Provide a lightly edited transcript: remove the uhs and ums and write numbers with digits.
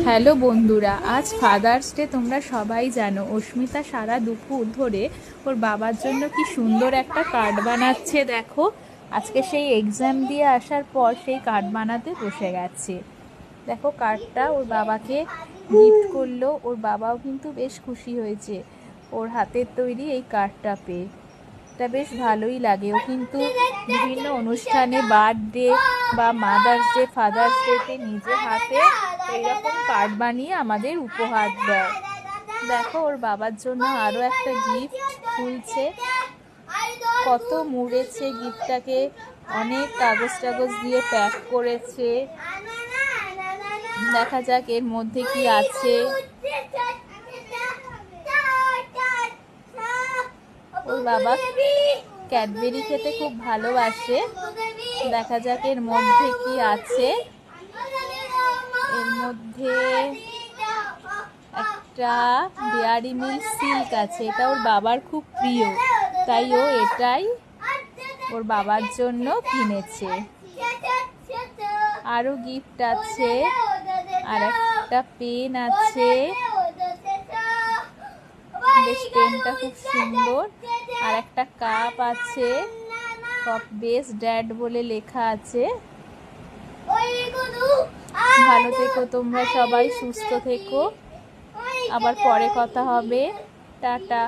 Hello বন্ধুরা, আজ father's day. তোমরা সবাই জানো অস্মিতা সারা দুপুর ধরে ওর বাবার জন্য কি সুন্দর একটা কার্ড বানাচ্ছে। দেখো, আজকে সেই এক্সাম দিয়ে আসার পর সেই কার্ড বানাতে বসে গেছে। দেখো, কার্ডটা ওর বাবাকে গিফট করলো। ওর বাবাও কিন্তু বেশ খুশি হয়েছে ওর হাতের তৈরি এই কার্ডটা পেয়ে। এটা বেশ ভালোই লাগে। ও কিন্তু বিভিন্ন অনুষ্ঠানে, বার্থডে বা মাদার্স ডে, ফাদার্স ডেতে নিজে হাতে এইরকম কার্ড বানিয়ে আমাদের উপহার দেয়। দেখো, ওর বাবার জন্য আরও একটা গিফট খুলছে। কত মুড়েছে গিফটটাকে, অনেক কাগজ টাগজ দিয়ে প্যাক করেছে। দেখা যাক এর মধ্যে কি আছে। ওর বাবা ক্যাডবেরি খেতে খুব ভালোবাসে। দেখা যাক এর মধ্যে কি আছে। এর মধ্যে একটা ডেয়ারি মিল্ক সিল্ক আছে। এটা ওর বাবার খুব প্রিয়, তাই ও এটাই ওর বাবার জন্য কিনেছে। আরও গিফট আছে, আর একটা পেন আছে। বেশ, পেনটা খুব সুন্দর। আর একটা কাপ আছে, কাপ বেস ড্যাড বলে লেখা আছে। ভালো থেকো তোমরা সবাই, সুস্থ থেকো। আবার পরে কথা হবে। টাটা।